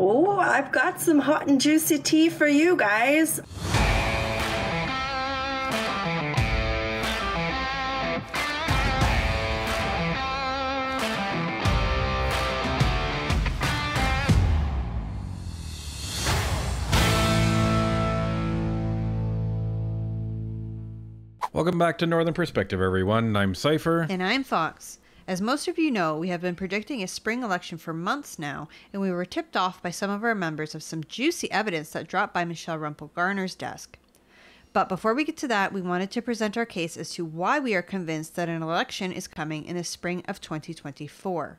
So I've got some hot and juicy tea for you guys. Welcome back to Northern Perspective, everyone. I'm Cypher. And I'm Fox. As most of you know, we have been predicting a spring election for months now, and we were tipped off by some of our members of some juicy evidence that dropped by Michelle Rumpel-Garner's desk. But before we get to that, we wanted to present our case as to why we are convinced that an election is coming in the spring of 2024.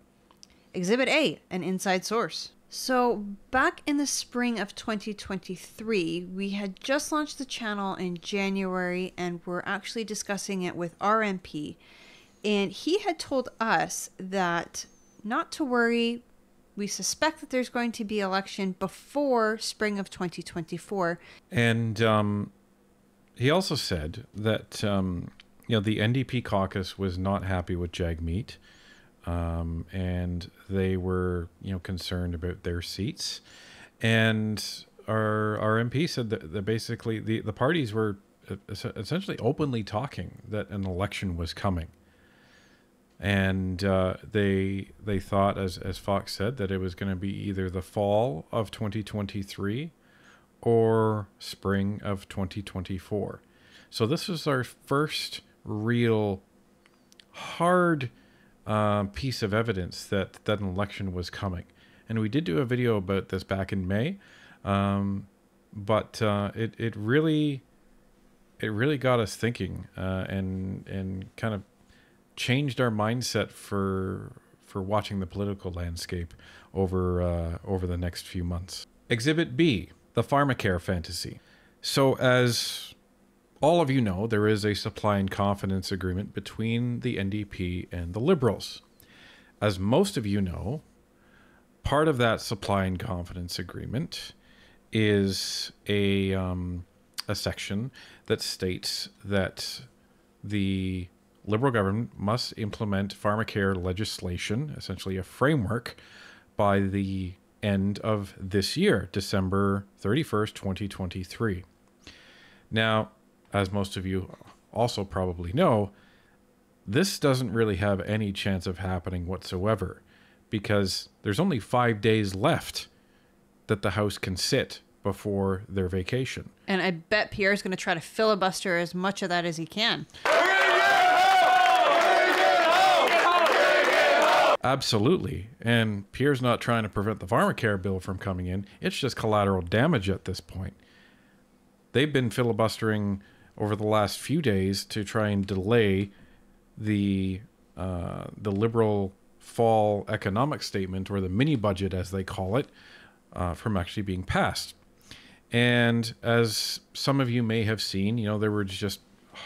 Exhibit A, an inside source. So back in the spring of 2023, we had just launched the channel in January and we're actually discussing it with our MP. And he had told us that not to worry, we suspect that there's going to be election before spring of 2024. And he also said that the NDP caucus was not happy with Jagmeet. And they were, concerned about their seats. And our MP said that basically the parties were essentially openly talking that an election was coming. And they thought, as Fox said, that it was going to be either the fall of 2023 or spring of 2024. So this was our first real hard piece of evidence that an election was coming. And we did do a video about this back in May, but it really got us thinking and kind of changed our mindset for watching the political landscape over the next few months. Exhibit B, the pharmacare fantasy. So as all of you know, there is a supply and confidence agreement between the NDP and the Liberals. As most of you know, part of that supply and confidence agreement is a section that states that the Liberal government must implement pharmacare legislation, essentially a framework, by the end of this year, December 31st, 2023. Now, as most of you also probably know, this doesn't really have any chance of happening whatsoever because there's only 5 days left that the House can sit before their vacation. And I bet Pierre's going to try to filibuster as much of that as he can. Absolutely. And Pierre's not trying to prevent the pharmacare bill from coming in. It's just collateral damage at this point. They've been filibustering over the last few days to try and delay the Liberal fall economic statement, or the mini budget as they call it, from actually being passed. And as some of you may have seen, there were just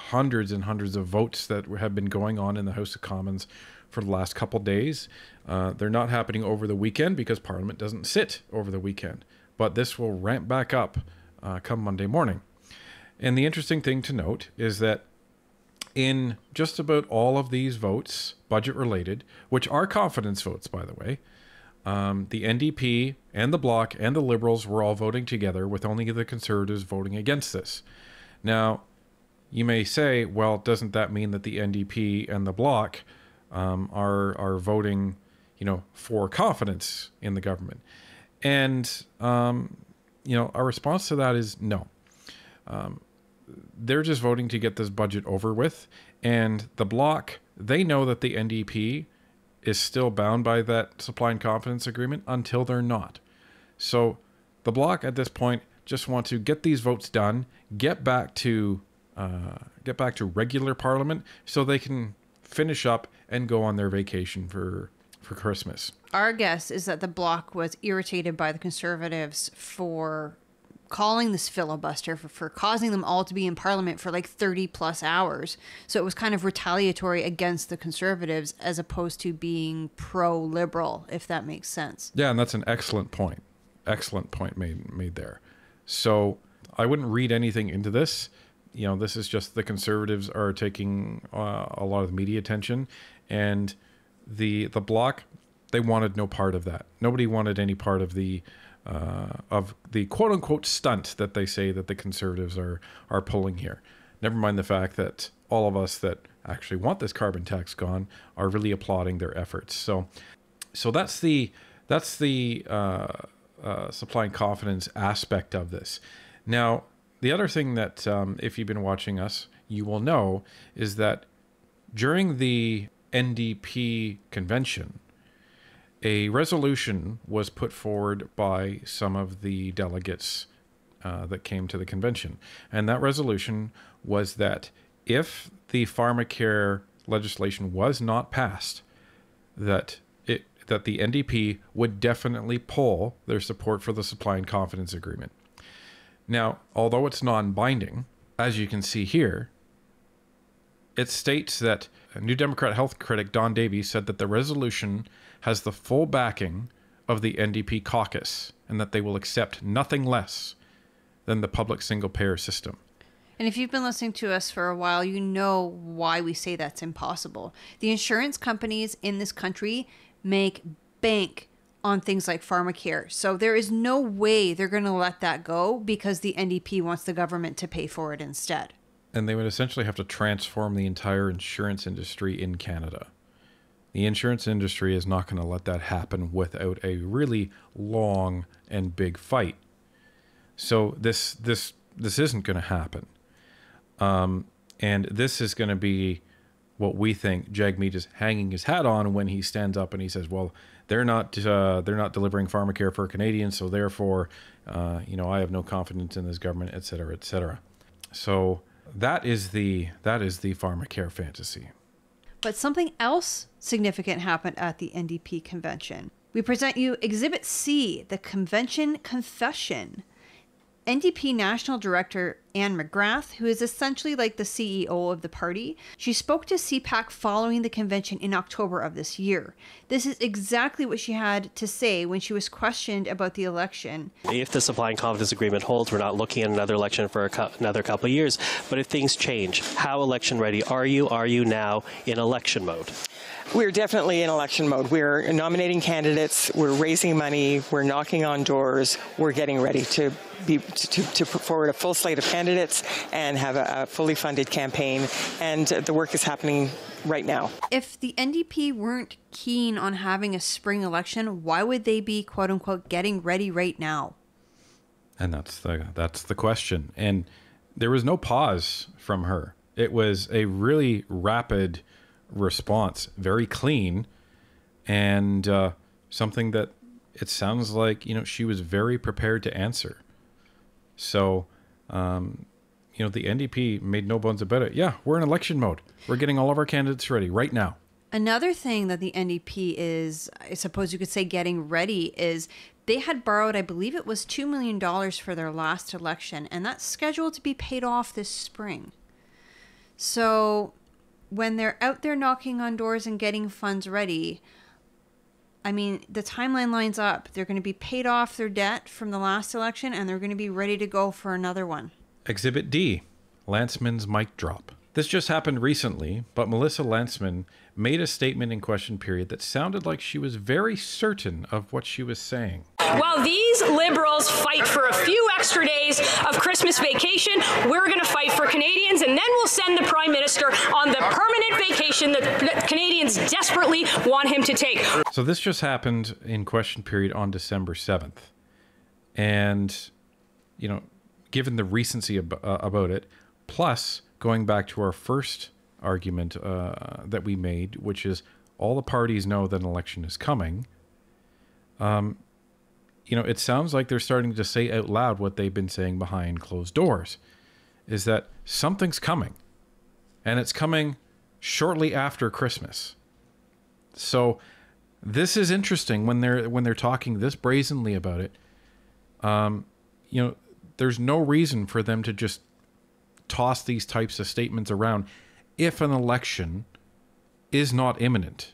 hundreds and hundreds of votes that have been going on in the House of Commons for the last couple days. They're not happening over the weekend because Parliament doesn't sit over the weekend. But this will ramp back up come Monday morning. And the interesting thing to note is that in just about all of these votes, budget-related, which are confidence votes, by the way, the NDP and the Bloc and the Liberals were all voting together, with only the Conservatives voting against this. Now, you may say, well, doesn't that mean that the NDP and the Bloc are voting, for confidence in the government? And, our response to that is no. They're just voting to get this budget over with. And the Bloc, they know that the NDP is still bound by that supply and confidence agreement until they're not. So the Bloc at this point just want to get these votes done, get back to regular Parliament so they can finish up and go on their vacation for Christmas. Our guess is that the Bloc was irritated by the Conservatives for calling this filibuster, for causing them all to be in Parliament for like 30 plus hours. So it was kind of retaliatory against the Conservatives as opposed to being pro-Liberal, if that makes sense. Yeah, and that's an excellent point. Excellent point made there. So I wouldn't read anything into this. This is just the Conservatives are taking a lot of the media attention, and the Bloc, they wanted no part of that. Nobody wanted any part of the quote-unquote stunt that they say that the Conservatives are pulling here. Never mind the fact that all of us that actually want this carbon tax gone are really applauding their efforts. So that's the supply and confidence aspect of this. Now, the other thing that, if you've been watching us, you will know is that during the NDP convention, a resolution was put forward by some of the delegates that came to the convention. And that resolution was that if the pharmacare legislation was not passed, that the NDP would definitely pull their support for the supply and confidence agreement. Now, although it's non-binding, as you can see here, it states that New Democrat health critic Don Davies said that the resolution has the full backing of the NDP caucus and that they will accept nothing less than the public single-payer system. And if you've been listening to us for a while, you know why we say that's impossible. The insurance companies in this country make bank on things like pharmacare. So there is no way they're going to let that go because the NDP wants the government to pay for it instead. And they would essentially have to transform the entire insurance industry in Canada. The insurance industry is not going to let that happen without a really long and big fight. So this isn't going to happen. And this is going to be what we think Jagmeet is hanging his hat on when he stands up and he says, well, they're not delivering pharmacare for Canadians, so therefore, I have no confidence in this government, et cetera, et cetera. So that is the pharmacare fantasy. But something else significant happened at the NDP convention. We present you Exhibit C, the convention confession. NDP National Director Anne McGrath, who is essentially like the CEO of the party, she spoke to CPAC following the convention in October of this year. This is exactly what she had to say when she was questioned about the election. If the supply and confidence agreement holds, we're not looking at another election for another couple of years. But if things change, how election ready are you? Are you now in election mode? We're definitely in election mode. We're nominating candidates, we're raising money, we're knocking on doors, we're getting ready to put forward a full slate of candidates and have a fully funded campaign, and the work is happening right now. If the NDP weren't keen on having a spring election, why would they be, quote unquote, getting ready right now? And that's the question. And there was no pause from her. It was a really rapid response, very clean, and something that it sounds like, she was very prepared to answer. So, the NDP made no bones about it. Yeah, we're in election mode. We're getting all of our candidates ready right now. Another thing that the NDP is, I suppose you could say, getting ready is they had borrowed, I believe it was $2 million for their last election, and that's scheduled to be paid off this spring. So when they're out there knocking on doors and getting funds ready, I mean, the timeline lines up. They're going to be paid off their debt from the last election, and they're going to be ready to go for another one. Exhibit D, Lanceman's mic drop. This just happened recently, but Melissa Lanceman made a statement in question period that sounded like she was very certain of what she was saying. While these Liberals fight for a few extra days of Christmas vacation, we're going to fight for Canadians, and then we'll send the Prime Minister on the permanent vacation that Canadians desperately want him to take. So this just happened in question period on December 7th. And, given the recency about it, plus going back to our first argument that we made, which is all the parties know that an election is coming, it sounds like they're starting to say out loud what they've been saying behind closed doors, is that something's coming, and it's coming shortly after Christmas. So this is interesting when they're talking this brazenly about it. There's no reason for them to just toss these types of statements around if an election is not imminent.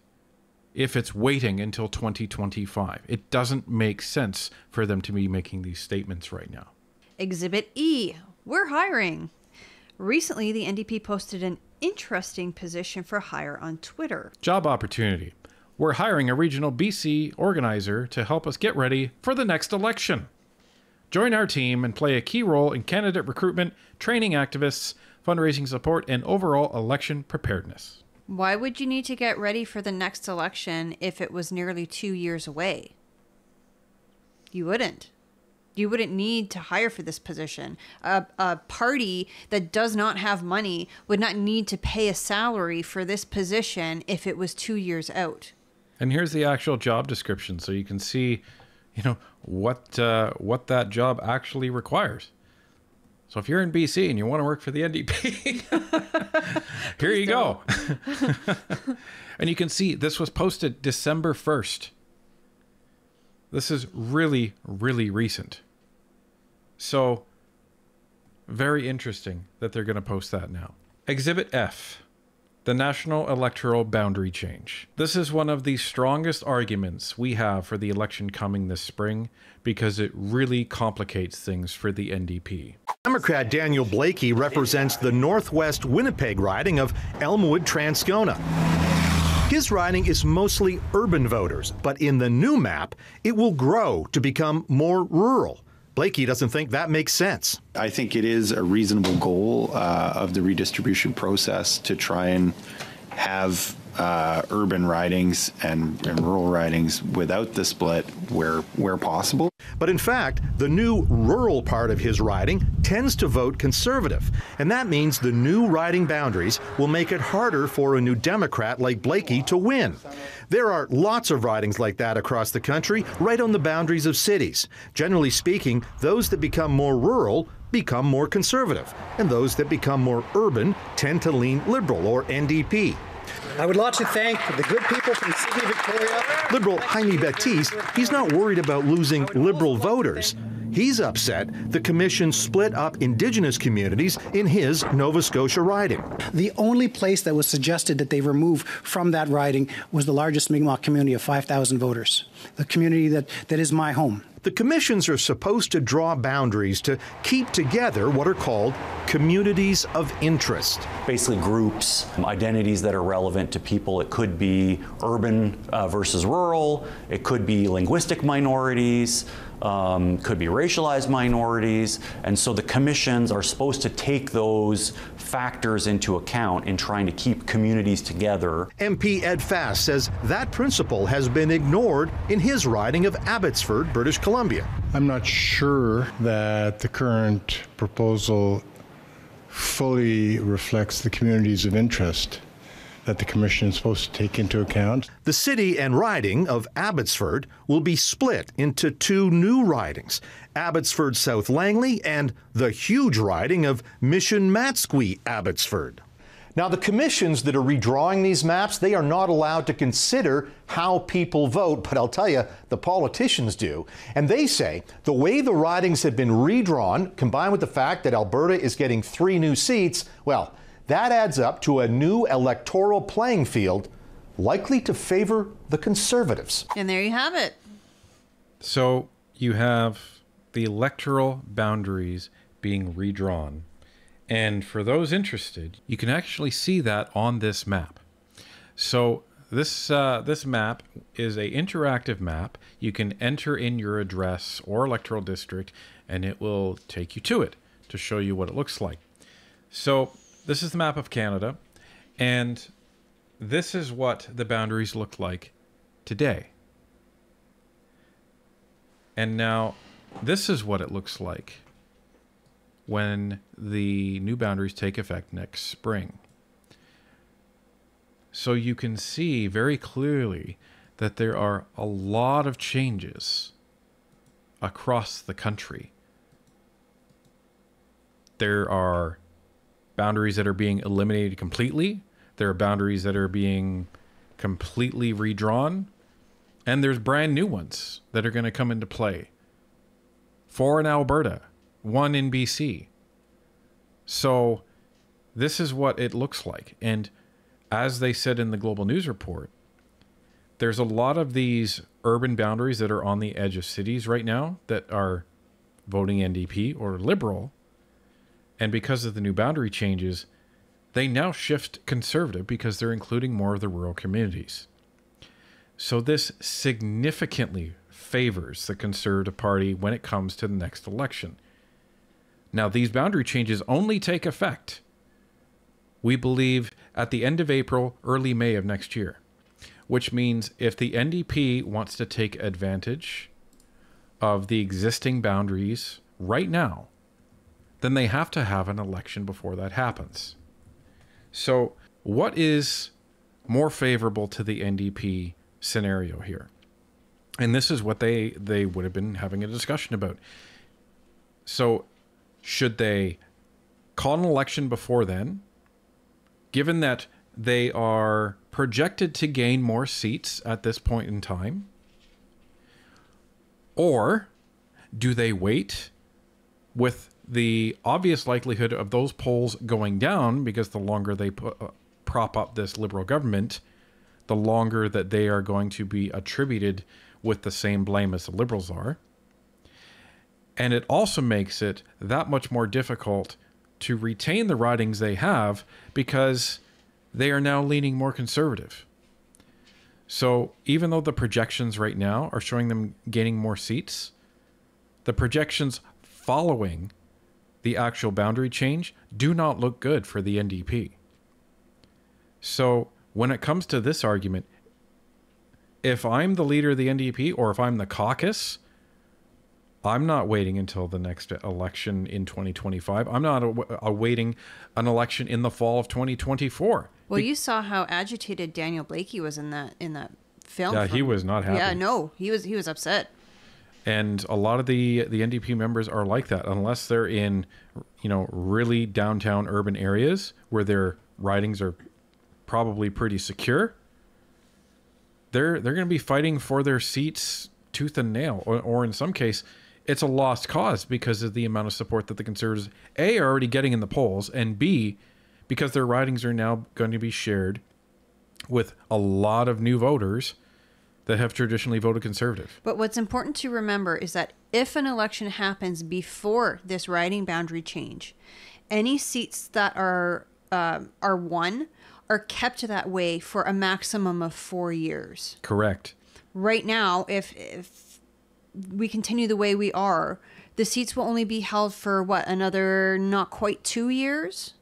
If it's waiting until 2025, it doesn't make sense for them to be making these statements right now. Exhibit E, we're hiring. Recently, the NDP posted an interesting position for hire on Twitter. Job opportunity. we're hiring a regional BC organizer to help us get ready for the next election. Join our team and play a key role in candidate recruitment, training activists, fundraising support, and overall election preparedness. Why would you need to get ready for the next election if it was nearly 2 years away? You wouldn't. You wouldn't need to hire for this position. A party that does not have money would not need to pay a salary for this position if it was 2 years out. And here's the actual job description, so you can see, what that job actually requires. So if you're in BC and you want to work for the NDP, here you go. And you can see this was posted December 1st. This is really, really recent. So very interesting that they're going to post that now. Exhibit F, the National Electoral Boundary Change. This is one of the strongest arguments we have for the election coming this spring because it really complicates things for the NDP. Democrat Daniel Blakey represents the Northwest Winnipeg riding of Elmwood-Transcona. His riding is mostly urban voters, but in the new map, it will grow to become more rural. Blakey doesn't think that makes sense. I think it is a reasonable goal of the redistribution process to try and have urban ridings and rural ridings without the split where possible. But in fact, the new rural part of his riding tends to vote conservative, and that means the new riding boundaries will make it harder for a new Democrat like Blakey to win. There are lots of ridings like that across the country, right on the boundaries of cities. Generally speaking, those that become more rural become more conservative, and those that become more urban tend to lean Liberal or NDP. I would like to thank the good people from the city of Victoria. Liberal 𝘨𝑒𝘨 Baptiste, he's not worried about losing Liberal voters. He's upset the Commission split up Indigenous communities in his Nova Scotia riding. The only place that was suggested that they remove from that riding was the largest Mi'kmaq community of 5,000 voters, the community that is my home. The commissions are supposed to draw boundaries to keep together what are called communities of interest. Basically groups, identities that are relevant to people. It could be urban versus rural. It could be linguistic minorities. Could be racialized minorities. And so the commissions are supposed to take those factors into account in trying to keep communities together. MP Ed Fast says that principle has been ignored in his riding of Abbotsford, British Columbia. I'm not sure that the current proposal fully reflects the communities of interest that the Commission is supposed to take into account. The city and riding of Abbotsford will be split into two new ridings, Abbotsford South Langley and the huge riding of Mission Matsqui Abbotsford. Now, the commissions that are redrawing these maps, they are not allowed to consider how people vote, but I'll tell you, the politicians do. And they say the way the ridings have been redrawn, combined with the fact that Alberta is getting 3 new seats, well, that adds up to a new electoral playing field likely to favor the Conservatives. And there you have it. So you have the electoral boundaries being redrawn. And for those interested, you can actually see that on this map. So this map is an interactive map. You can enter in your address or electoral district, and it will take you to it to show you what it looks like. So this is the map of Canada, and this is what the boundaries look like today. And now this is what it looks like when the new boundaries take effect next spring. So you can see very clearly that there are a lot of changes across the country. There are boundaries that are being eliminated completely. There are boundaries that are being completely redrawn. And there's brand new ones that are going to come into play. 4 in Alberta, 1 in BC. So this is what it looks like. And as they said in the Global News Report, there's a lot of these urban boundaries that are on the edge of cities right now that are voting NDP or Liberal. And because of the new boundary changes, they now shift Conservative because they're including more of the rural communities. So this significantly favors the Conservative Party when it comes to the next election. Now, these boundary changes only take effect, we believe, at the end of April, early May of next year, which means if the NDP wants to take advantage of the existing boundaries right now, then they have to have an election before that happens. So what is more favorable to the NDP scenario here? And this is what they would have been having a discussion about. So should they call an election before then, given that they are projected to gain more seats at this point in time? Or do they wait, with the obvious likelihood of those polls going down, because the longer they prop up this Liberal government, the longer that they are going to be attributed with the same blame as the Liberals are. And it also makes it that much more difficult to retain the ridings they have, because they are now leaning more conservative. So even though the projections right now are showing them gaining more seats, the projections following the actual boundary change do not look good for the NDP. So when it comes to this argument, if I'm the leader of the NDP, or if I'm the caucus, I'm not waiting until the next election in 2025. I'm not awaiting an election in the fall of 2024. Well, you saw how agitated Daniel Blakey was in that film. Yeah, he was not happy. Yeah, no, he was upset. And a lot of the NDP members are like that, unless they're in, really downtown urban areas where their ridings are probably pretty secure. They're going to be fighting for their seats tooth and nail, or in some case, it's a lost cause because of the amount of support that the Conservatives, A, are already getting in the polls, and B, because their ridings are now going to be shared with a lot of new voters that have traditionally voted Conservative. But what's important to remember is that if an election happens before this riding boundary change, any seats that are won are kept that way for a maximum of 4 years. Correct. Right now, if we continue the way we are, the seats will only be held for another not quite 2 years.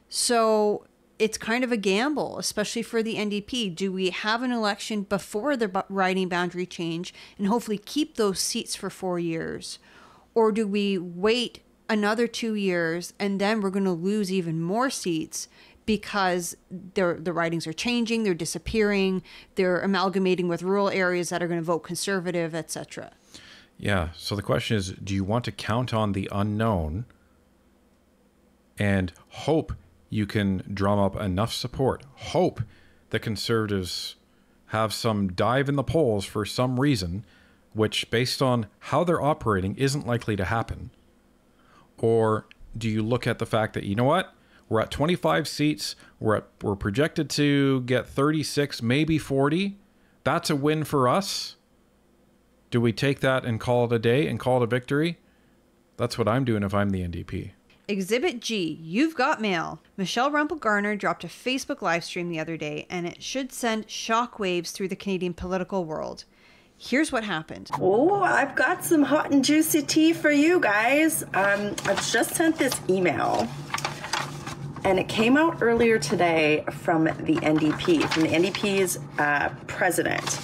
So it's kind of a gamble, especially for the NDP. Do we have an election before the riding boundary change and hopefully keep those seats for 4 years? Or do we wait another 2 years and then we're going to lose even more seats because the ridings are changing, they're disappearing, they're amalgamating with rural areas that are going to vote Conservative, etc.? Yeah, so the question is, do you want to count on the unknown and hope you can drum up enough support, hope the Conservatives have some dive in the polls for some reason, which based on how they're operating isn't likely to happen? Or do you look at the fact that, you know what, we're at 25 seats, we're projected to get 36, maybe 40, that's a win for us? Do we take that and call it a day and call it a victory? That's what I'm doing if I'm the NDP. Exhibit G, you've got mail. Michelle Rumpel-Garner dropped a Facebook live stream the other day, and it should send shockwaves through the Canadian political world. Here's what happened. Oh, I've got some hot and juicy tea for you guys. I've just sent this email, and it came out earlier today from the NDP, from the NDP's president.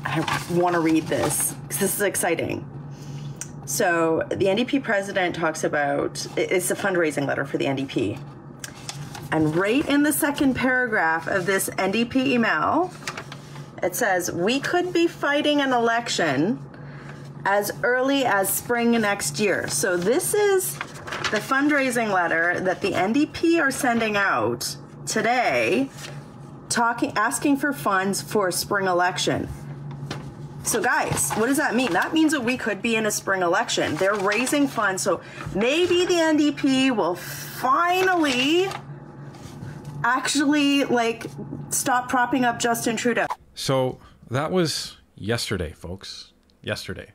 I want to read this because this is exciting. So the NDP president talks about, it's a fundraising letter for the NDP. And right in the second paragraph of this NDP email, it says, we could be fighting an election as early as spring next year. So this is the fundraising letter that the NDP are sending out today, asking for funds for a spring election. So guys, what does that mean? That means that we could be in a spring election. They're raising funds, so maybe the NDP will finally actually stop propping up Justin Trudeau. So that was yesterday, folks. Yesterday.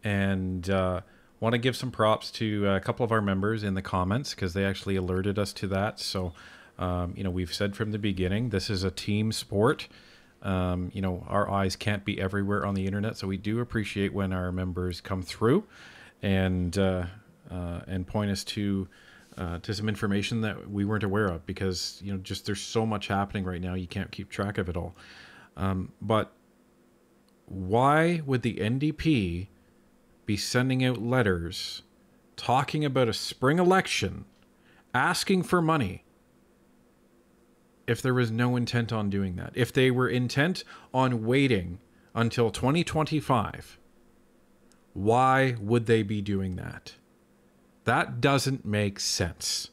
And want to give some props to a couple of our members in the comments because they actually alerted us to that. So, we've said from the beginning, this is a team sport. You know, our eyes can't be everywhere on the internet, so we do appreciate when our members come through and point us to some information that we weren't aware of, because, you know, just there's so much happening right now, you can't keep track of it all. But why would the NDP be sending out letters talking about a spring election, asking for money, if there was no intent on doing that? If they were intent on waiting until 2025, why would they be doing that? That doesn't make sense.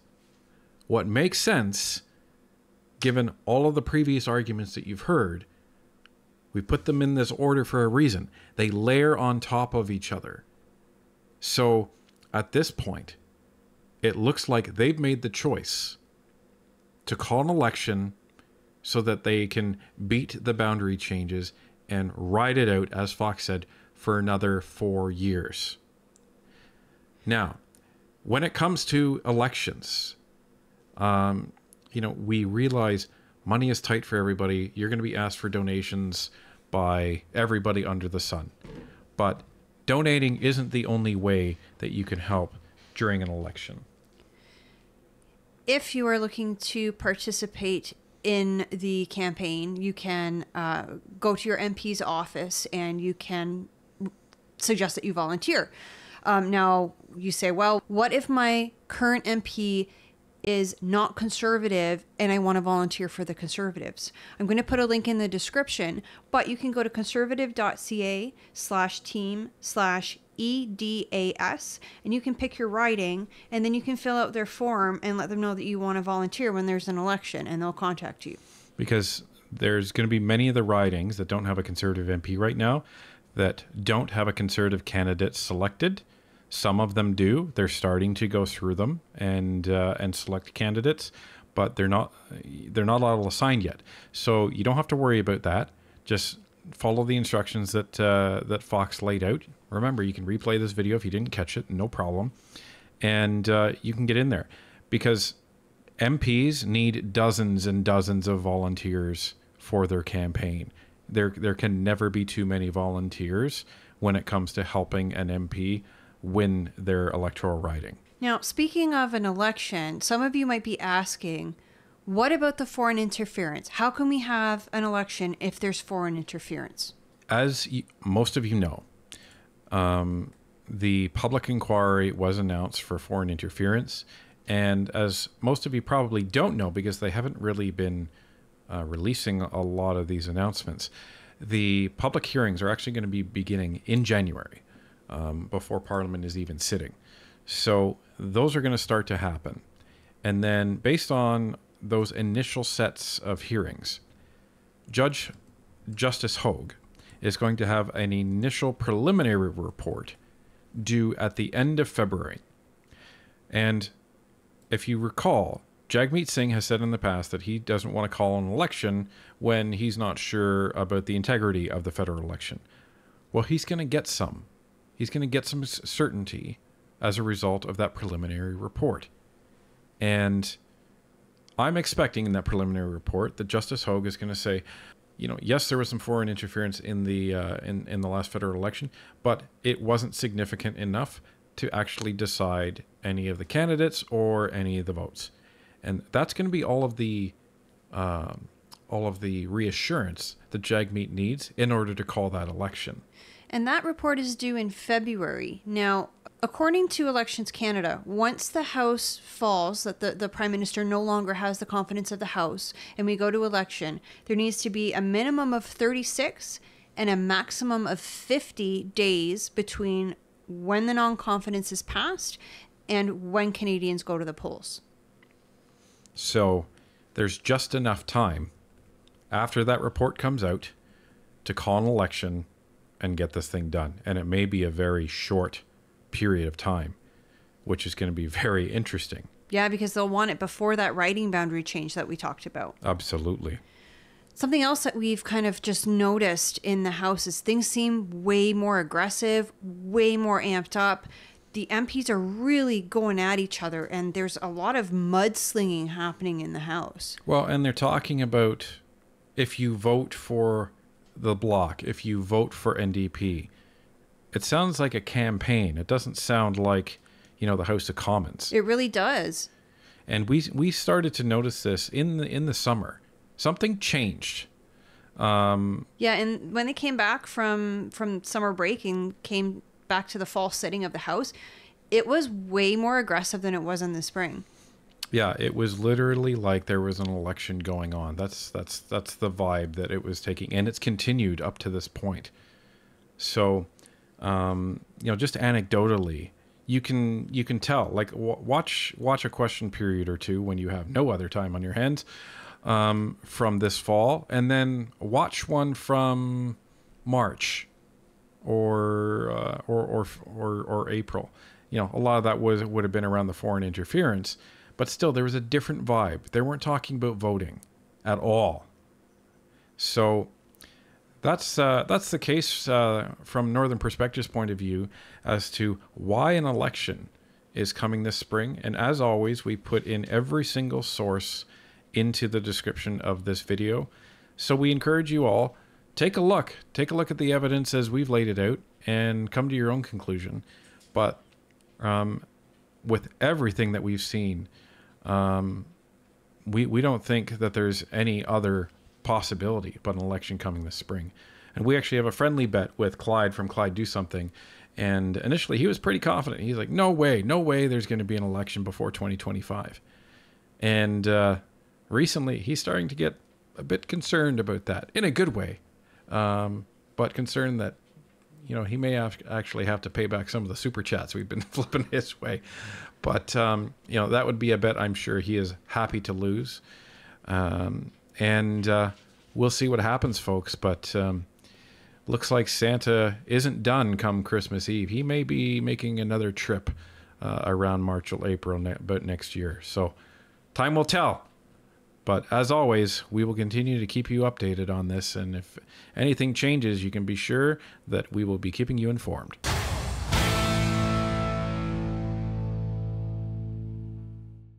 What makes sense, given all of the previous arguments that you've heard, we put them in this order for a reason. They layer on top of each other. So at this point, it looks like they've made the choice to call an election so that they can beat the boundary changes and ride it out, as Fox said, for another 4 years. Now, when it comes to elections, you know, we realize money is tight for everybody. You're going to be asked for donations by everybody under the sun. But donating isn't the only way that you can help during an election. If you are looking to participate in the campaign, you can go to your MP's office and you can suggest that you volunteer. Now, you say, well, what if my current MP is not conservative and I want to volunteer for the Conservatives? I'm going to put a link in the description, but you can go to conservative.ca/team/EDAS and you can pick your riding, and then you can fill out their form and let them know that you want to volunteer when there's an election, and they'll contact you. Because there's going to be many of the ridings that don't have a Conservative MP right now, that don't have a Conservative candidate selected. Some of them do. They're starting to go through them and select candidates, but they're not all assigned yet. So you don't have to worry about that. Just follow the instructions that Fox laid out. Remember, you can replay this video if you didn't catch it, no problem. And you can get in there, because MPs need dozens and dozens of volunteers for their campaign. There can never be too many volunteers when it comes to helping an MP win their electoral riding. Now, speaking of an election, some of you might be asking, what about the foreign interference? How can we have an election if there's foreign interference? As most of you know, the public inquiry was announced for foreign interference. And as most of you probably don't know, because they haven't really been releasing a lot of these announcements, the public hearings are actually going to be beginning in January, before Parliament is even sitting. So those are going to start to happen. And then based on those initial sets of hearings, Justice Hogue is going to have an initial preliminary report due at the end of February. And if you recall, Jagmeet Singh has said in the past that he doesn't want to call an election when he's not sure about the integrity of the federal election. Well, he's going to get some. He's going to get some certainty as a result of that preliminary report. And I'm expecting in that preliminary report that Justice Hogue is going to say, you know, yes, there was some foreign interference in the last federal election, but it wasn't significant enough to actually decide any of the candidates or any of the votes. And that's going to be all of the reassurance that Jagmeet needs in order to call that election. And that report is due in February. Now, according to Elections Canada, once the House falls, that the Prime Minister no longer has the confidence of the House, and we go to election, there needs to be a minimum of 36 and a maximum of 50 days between when the non-confidence is passed and when Canadians go to the polls. So there's just enough time after that report comes out to call an election and get this thing done. And it may be a very short period of time, which is going to be very interesting. Yeah, because they'll want it before that riding boundary change that we talked about. Absolutely. Something else that we've kind of just noticed in the House is things seem way more aggressive, way more amped up. The MPs are really going at each other, and there's a lot of mudslinging happening in the House. Well, and they're talking about if you vote for the Bloc, if you vote for NDP. It sounds like a campaign. It doesn't sound like, you know, the House of Commons. It really does. And we started to notice this in the summer. Something changed. Yeah, and when they came back from summer break and came back to the fall sitting of the House, it was way more aggressive than it was in the spring. Yeah, it was literally like there was an election going on. That's the vibe that it was taking, and it's continued up to this point. So, you know, just anecdotally, you can tell. Like, watch a question period or two when you have no other time on your hands from this fall, and then watch one from March or April. You know, a lot of that would have been around the foreign interference. But still, there was a different vibe. They weren't talking about voting at all. So that's the case from Northern Perspective's point of view as to why an election is coming this spring. And as always, we put in every single source into the description of this video. So we encourage you all, take a look at the evidence as we've laid it out and come to your own conclusion. But with everything that we've seen, we don't think that there's any other possibility but an election coming this spring. And we actually have a friendly bet with Clyde from Clyde Do Something. And initially he was pretty confident. He's like, no way there's going to be an election before 2025. And recently he's starting to get a bit concerned about that in a good way. But concerned that, you know, he may actually have to pay back some of the super chats we've been flipping his way. But, you know, that would be a bet I'm sure he is happy to lose. And we'll see what happens, folks. But looks like Santa isn't done come Christmas Eve. He may be making another trip around March or April about next year. So time will tell. But as always, we will continue to keep you updated on this. And if anything changes, you can be sure that we will be keeping you informed.